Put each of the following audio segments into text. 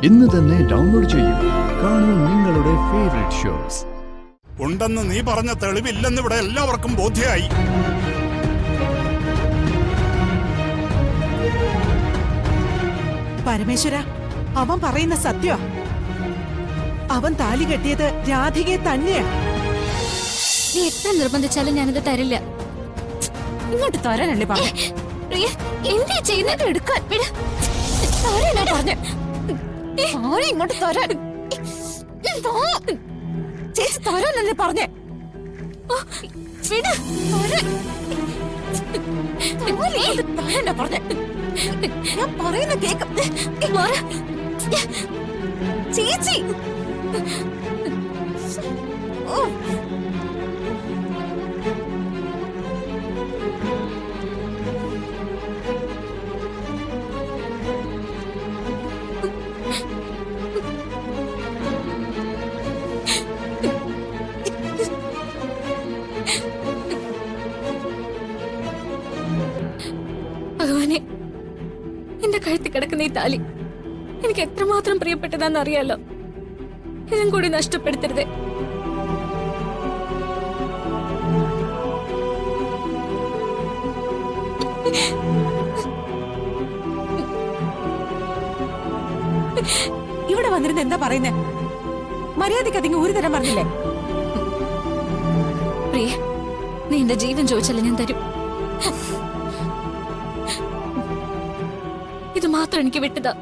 ഇന്ന് തന്നെ ഡൗൺലോഡ് ചെയ്യൂ. കാണൂ നിങ്ങളുടെ ഫേവറേറ്റ് ഷോസ്. ഉണ്ടെന്ന് നീ പറഞ്ഞ തെളിവില്ലെന്ന് ഇവിടെ എല്ലാവർക്കും ബോധ്യമായി. പരമേശ്വര, അവൻ പറയുന്ന സത്യ. അവൻ താലി കെട്ടിയത് രാധികയെ തന്നെയാ. നീ എത്ര നിർബന്ധിച്ചാലും ഞാനത് തരില്ല. ഇങ്ങോട്ട് തരാനല്ലേ പറഞ്ഞ? എന്താ ചെയ്യുന്നത്? എടുക്കാൻ പറഞ്ഞ ഇങ്ങോട്ട് തരാൻ. ചേച്ചി തരാനല്ലേ പറഞ്ഞേ? പറഞ്ഞേ ഞാൻ പറയുന്ന കേക്ക്. ചേച്ചി ഭഗവാനെ, എന്റെ കഴുത്തിൽ കിടക്കുന്ന ഈ താലി എനിക്ക് എത്രമാത്രം പ്രിയപ്പെട്ടതാന്ന് അറിയാലോ. ഇതും കൂടി നഷ്ടപ്പെടുത്തരുതേ. ഇവിടെ വന്നിരുന്ന് എന്താ പറയുന്നേ? മര്യാദക്ക് അതിങ്ങ് ഒരു തരം പറഞ്ഞില്ലേ? പ്രിയ, നീ എന്റെ ജീവൻ ചോദിച്ചാലും ഞാൻ തരും. ഇത് മാത്രം എനിക്ക് വിട്ടതാ.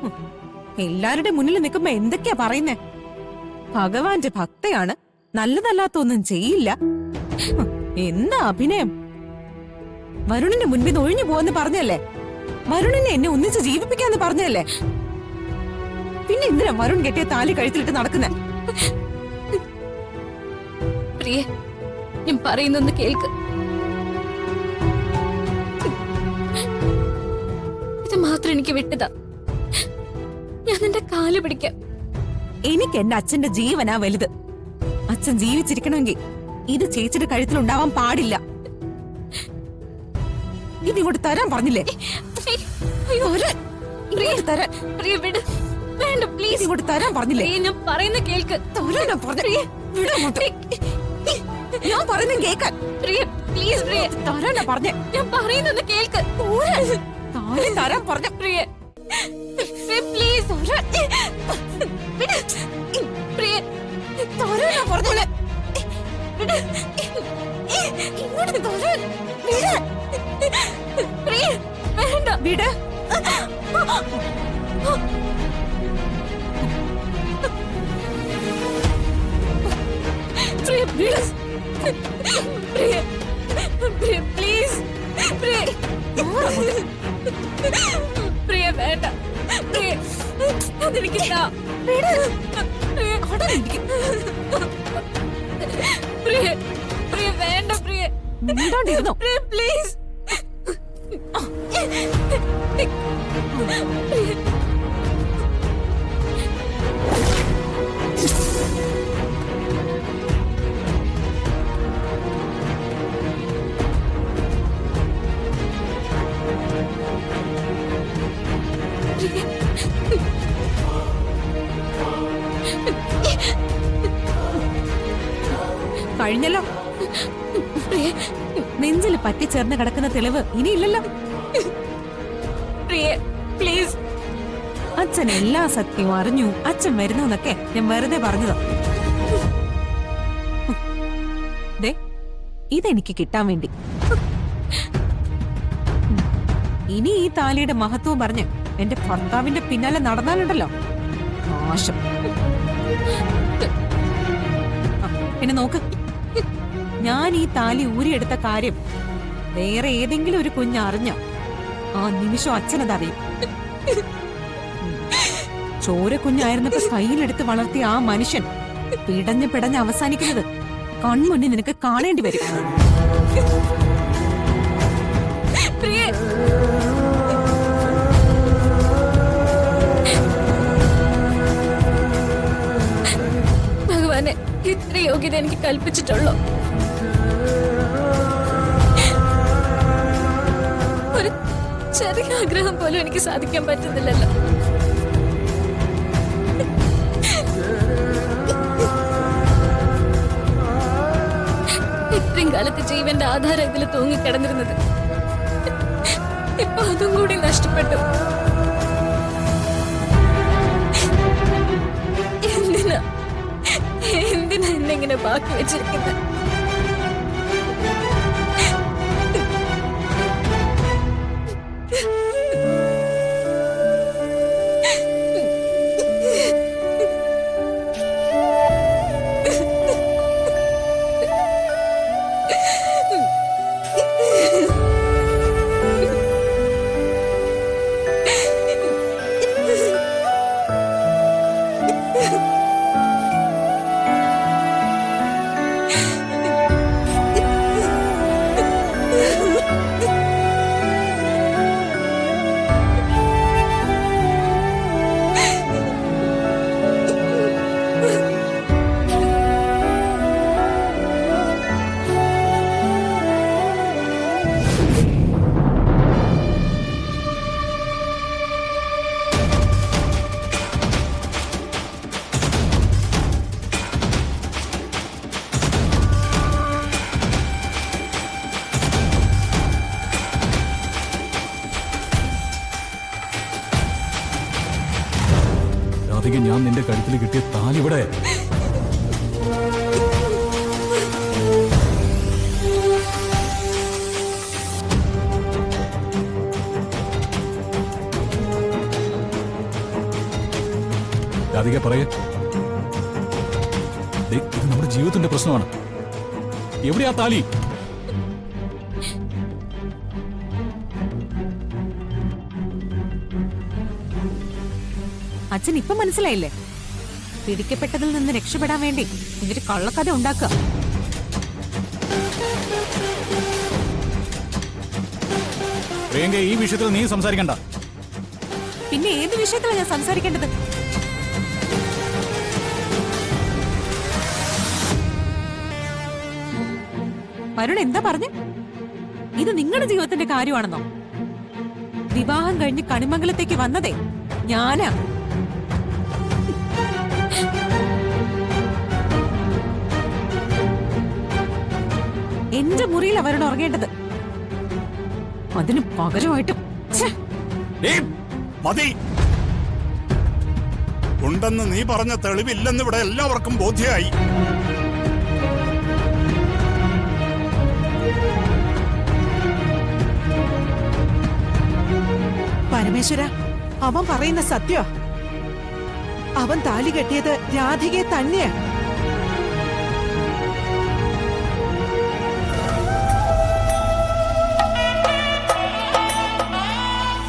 എല്ലാരുടെ മുന്നിൽ നിൽക്കുമ്പോ എന്തൊക്കെയാ പറയുന്നേ? ഭഗവാന്റെ ഭക്തയാണ്, നല്ലതല്ലാത്തൊന്നും ചെയ്യില്ല. എന്താ അഭിനയം? വരുണിന്റെ മുൻപിൽ നിന്ന് ഒഴിഞ്ഞു പോവെന്ന് പറഞ്ഞല്ലേ? വരുണിനെ എന്നെ ഒന്നിച്ച് ജീവിപ്പിക്കാന്ന് പറഞ്ഞല്ലേ? പിന്നെ എന്തിനാ വരുൺ കെട്ടിയ താലി കഴുത്തിലിട്ട് നടക്കുന്നേ? പ്രിയ, ഞാൻ പറയുന്നൊന്ന് കേൾക്ക്. ഇത് മാത്രം എനിക്ക് വിട്ടതാ. ഞാൻ നിന്റെ കാല് പിടിക്കാം. എനിക്ക് എന്റെ അച്ഛന്റെ ജീവനാ വലുത്. അച്ഛൻ ജീവിച്ചിരിക്കണമെങ്കിൽ ഇത് ചേച്ചിയുടെ കഴുത്തിലുണ്ടാവാൻ പാടില്ല. ഇതിങ്ങോട്ട് തരാൻ പറഞ്ഞില്ലേ? വേണ്ട, പ്ലീസ്. ഇങ്ങോട്ട് തരാൻ പറഞ്ഞില്ലേ? ഞാൻ പറയുന്ന കേൾക്ക്. ഞാൻ പറയുന്ന കേക്കാൻ. പ്രിയ, പ്ലീസ്. പ്രിയ, തരാനാ പറഞ്ഞേ. ഞാൻ പറയുന്നൊന്ന് കേൾക്ക്. തരാൻ പറഞ്ഞ. പ്രിയ, പ്ലീസ്. പ്രിയ, തരാനാ പറഞ്ഞേ. ഇങ്ങോട്ട് തരാൻ. പ്രിയ, വേണ്ട. വിട്. പ്രിയ, പ്ലീസ്. Priya, Priya, please. പ്രിയ, പ്രിയ, വേണ്ട. പ്രിയ, അതെനിക്ക് താ. പ്രിയ, പ്രിയ, വേണ്ട. പ്രിയ, മിണ്ടാണ്ടിരുന്നോ? പ്രിയ, പ്ലീസ്. കഴിഞ്ഞല്ലോ. നെഞ്ചിൽ പറ്റിച്ചേർന്ന് കിടക്കുന്ന തെളിവ് ഇനിയില്ലല്ലോ. പ്രിയ, പ്ലീസ്. അച്ഛൻ എല്ലാ സത്യവും അറിഞ്ഞു. അച്ഛൻ വരുന്നൊക്കെ ഞാൻ വെറുതെ പറഞ്ഞതാ. ദേ, ഇതെനിക്ക് കിട്ടാൻ വേണ്ടി. ഇനി ഈ താലിയുടെ മഹത്വം പറഞ്ഞ് എന്റെ ഭർത്താവിന്റെ പിന്നാലെ നടന്നാലുണ്ടല്ലോ നാശം. പിന്നെ നോക്ക്, ഞാൻ ഈ താലി ഊരിയെടുത്ത കാര്യം വേറെ ഏതെങ്കിലും ഒരു കുഞ്ഞ് അറിഞ്ഞ ആ നിമിഷം അച്ഛനതറിയും. ചോര കുഞ്ഞായിരുന്നപ്പോ കയ്യിലെടുത്ത് വളർത്തിയ ആ മനുഷ്യൻ പിടഞ്ഞ് അവസാനിക്കുന്നത് കൺമുന്നിൽ നിനക്ക് കാണേണ്ടി വരും. ഭഗവാനെ, ഇത്ര യോഗ്യത എനിക്ക് കൽപ്പിച്ചിട്ടുള്ളൂ. ചെറിയ ആഗ്രഹം പോലും എനിക്ക് സാധിക്കാൻ പറ്റുന്നില്ലല്ലോ. കാലത്ത് ജീവന്റെ ആധാരം ഇതിൽ തൂങ്ങിക്കിടന്നിരുന്നത്. ഇപ്പൊ അതും കൂടി നഷ്ടപ്പെട്ടു. എന്തിനാ എന്നെങ്ങനെ ബാക്കി വെച്ചിരിക്കുന്നത്? രാധിക, ഞാൻ നിന്റെ കഴുത്തിൽ കിട്ടിയ താലി ഇവിടെ. രാധിക പറയേ, ഇത് നമ്മുടെ ജീവിതത്തിന്റെ പ്രശ്നമാണ്. എവിടെയാ താലി? അച്ഛൻ ഇപ്പൊ മനസ്സിലായില്ലേ? പിടിക്കപ്പെട്ടതിൽ നിന്ന് രക്ഷപ്പെടാൻ വേണ്ടി ഇവര് കള്ളക്കഥ ഉണ്ടാക്കുക. പ്രിയങ്ക, ഈ വിഷയത്തിൽ നീ സംസാരിക്കണ്ട. പിന്നെ ഏത് വിഷയത്തിലാണ് ഞാൻ സംസാരിക്കേണ്ടത്? വരുൺ എന്താ പറഞ്ഞു? ഇത് നിങ്ങളുടെ ജീവിതത്തിന്റെ കാര്യമാണെന്നോ? വിവാഹം കഴിഞ്ഞ് കണിമംഗലത്തേക്ക് വന്നതേ ഞാനാ. എന്റെ മുറിയിൽ അവരോട് ഉറങ്ങേണ്ടത്. അതിന് പകരമായിട്ടും മതി. ഉണ്ടെന്ന് നീ പറഞ്ഞ തെളിവില്ലെന്ന് ഇവിടെ എല്ലാവർക്കും ബോധ്യമായി. പരമേശ്വര, അവൻ പറയുന്ന സത്യ. അവൻ താലി കെട്ടിയത് രാധികയെ തന്നെയാ.